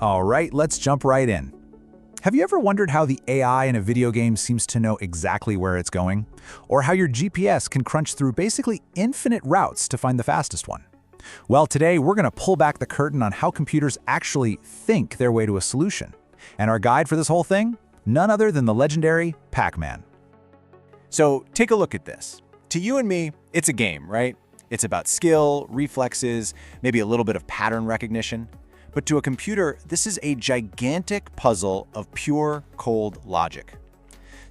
All right, let's jump right in. Have you ever wondered how the AI in a video game seems to know exactly where it's going? Or how your GPS can crunch through basically infinite routes to find the fastest one? Well, today we're going to pull back the curtain on how computers actually think their way to a solution. And our guide for this whole thing? None other than the legendary Pac-Man. So take a look at this. To you and me, it's a game, right? It's about skill, reflexes, maybe a little bit of pattern recognition. But to a computer, this is a gigantic puzzle of pure, cold logic.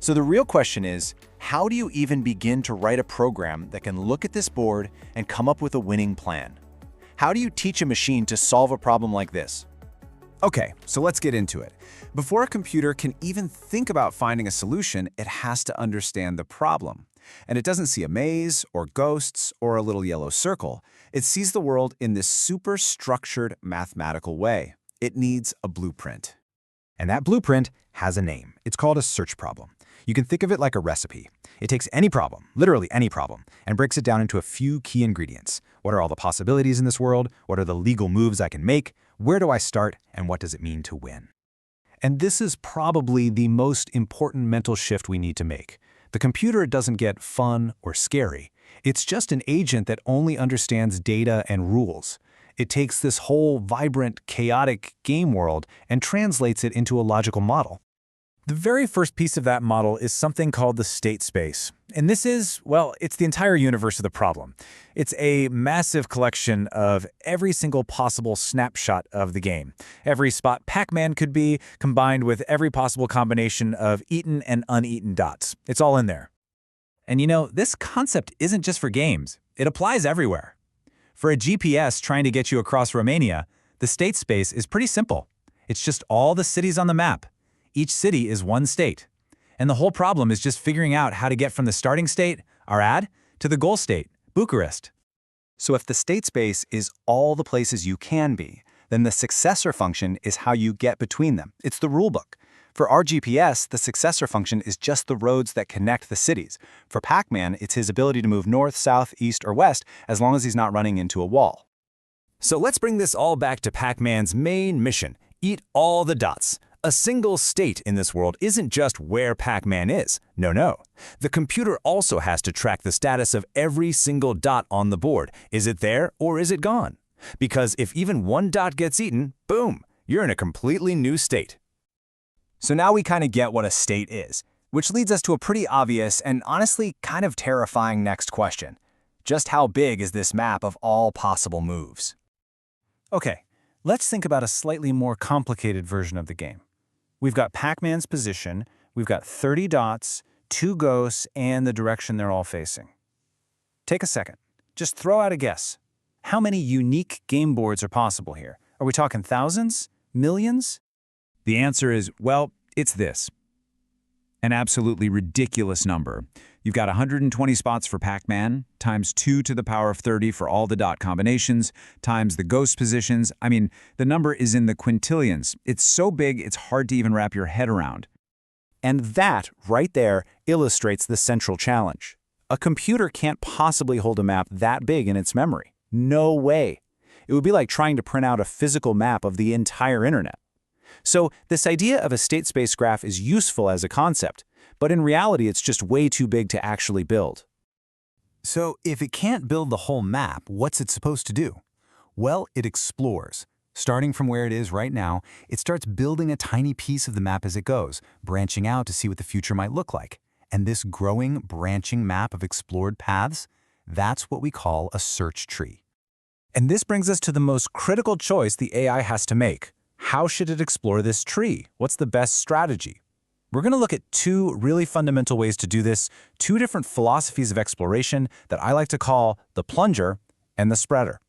So the real question is, how do you even begin to write a program that can look at this board and come up with a winning plan? How do you teach a machine to solve a problem like this? Okay, so let's get into it. Before a computer can even think about finding a solution, it has to understand the problem. And it doesn't see a maze, or ghosts, or a little yellow circle. It sees the world in this super structured mathematical way. It needs a blueprint. And that blueprint has a name. It's called a search problem. You can think of it like a recipe. It takes any problem, literally any problem, and breaks it down into a few key ingredients. What are all the possibilities in this world? What are the legal moves I can make? Where do I start? And what does it mean to win? And this is probably the most important mental shift we need to make. The computer doesn't get fun or scary. It's just an agent that only understands data and rules. It takes this whole vibrant, chaotic game world and translates it into a logical model. The very first piece of that model is something called the state space. And this is, well, it's the entire universe of the problem. It's a massive collection of every single possible snapshot of the game. Every spot Pac-Man could be, combined with every possible combination of eaten and uneaten dots. It's all in there. And you know, this concept isn't just for games. It applies everywhere. For a GPS trying to get you across Romania, the state space is pretty simple. It's just all the cities on the map. Each city is one state. And the whole problem is just figuring out how to get from the starting state, Arad, to the goal state, Bucharest. So if the state space is all the places you can be, then the successor function is how you get between them. It's the rulebook. For our GPS, the successor function is just the roads that connect the cities. For Pac-Man, it's his ability to move north, south, east, or west, as long as he's not running into a wall. So let's bring this all back to Pac-Man's main mission: eat all the dots. A single state in this world isn't just where Pac-Man is. No. The computer also has to track the status of every single dot on the board. Is it there or is it gone? Because if even one dot gets eaten, boom, you're in a completely new state. So now we kind of get what a state is, which leads us to a pretty obvious and honestly kind of terrifying next question. Just how big is this map of all possible moves? Okay, let's think about a slightly more complicated version of the game. We've got Pac-Man's position, we've got 30 dots, 2 ghosts, and the direction they're all facing. Take a second. Just throw out a guess. How many unique game boards are possible here? Are we talking thousands? Millions? The answer is, well, it's this. An absolutely ridiculous number. You've got 120 spots for Pac-Man, times 2 to the power of 30 for all the dot combinations, times the ghost positions. I mean, the number is in the quintillions. It's so big, it's hard to even wrap your head around. And that, right there, illustrates the central challenge. A computer can't possibly hold a map that big in its memory. No way. It would be like trying to print out a physical map of the entire internet. So this idea of a state space graph is useful as a concept, but in reality it's just way too big to actually build. So if it can't build the whole map, what's it supposed to do? Well, it explores. Starting from where it is right now, it starts building a tiny piece of the map as it goes, branching out to see what the future might look like. And this growing, branching map of explored paths, that's what we call a search tree. And this brings us to the most critical choice the AI has to make. How should it explore this tree? What's the best strategy? We're going to look at 2 really fundamental ways to do this, 2 different philosophies of exploration that I like to call the plunger and the spreader.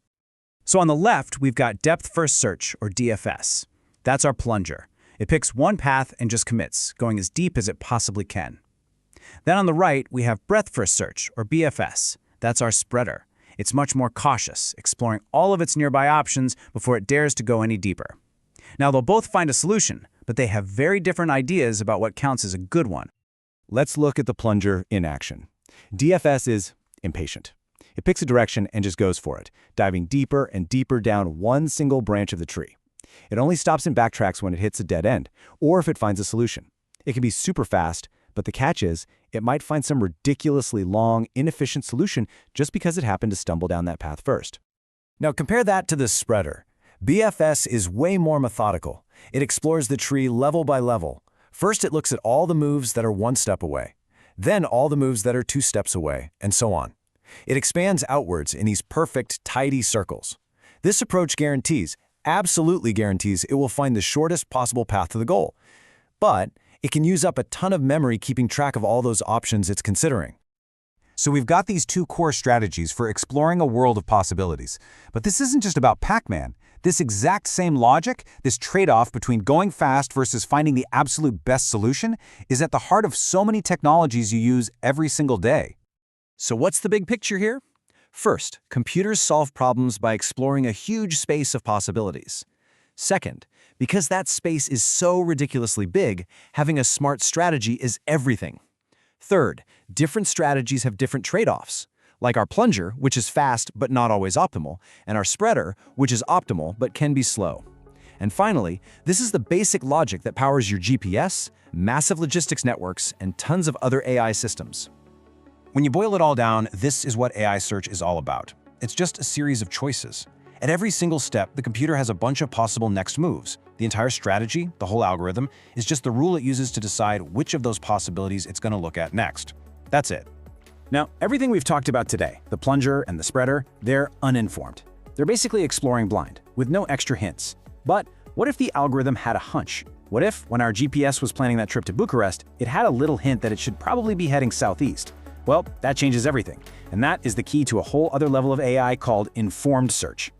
So on the left, we've got depth first search, or DFS. That's our plunger. It picks one path and just commits, going as deep as it possibly can. Then on the right, we have breadth first search, or BFS. That's our spreader. It's much more cautious, exploring all of its nearby options before it dares to go any deeper. Now, they'll both find a solution, but they have very different ideas about what counts as a good one. Let's look at the plunger in action. DFS is impatient. It picks a direction and just goes for it, diving deeper and deeper down one single branch of the tree. It only stops and backtracks when it hits a dead end, or if it finds a solution. It can be super fast, but the catch is, it might find some ridiculously long, inefficient solution just because it happened to stumble down that path first. Now compare that to the spreader. BFS is way more methodical. It explores the tree level by level. First, it looks at all the moves that are one step away, then all the moves that are 2 steps away, and so on. It expands outwards in these perfect, tidy circles. This approach guarantees, absolutely guarantees, it will find the shortest possible path to the goal. But it can use up a ton of memory keeping track of all those options it's considering. So we've got these 2 core strategies for exploring a world of possibilities. But this isn't just about Pac-Man. This exact same logic, this trade-off between going fast versus finding the absolute best solution, is at the heart of so many technologies you use every single day. So what's the big picture here? First, computers solve problems by exploring a huge space of possibilities. Second, because that space is so ridiculously big, having a smart strategy is everything. Third, different strategies have different trade-offs, like our plunger, which is fast but not always optimal, and our spreader, which is optimal but can be slow. And finally, this is the basic logic that powers your GPS, massive logistics networks, and tons of other AI systems. When you boil it all down, this is what AI search is all about. It's just a series of choices. At every single step, the computer has a bunch of possible next moves. The entire strategy, the whole algorithm, is just the rule it uses to decide which of those possibilities it's going to look at next. That's it. Now, everything we've talked about today, the plunger and the spreader, they're uninformed. They're basically exploring blind, with no extra hints. But what if the algorithm had a hunch? What if, when our GPS was planning that trip to Bucharest, it had a little hint that it should probably be heading southeast? Well, that changes everything. And that is the key to a whole other level of AI called informed search.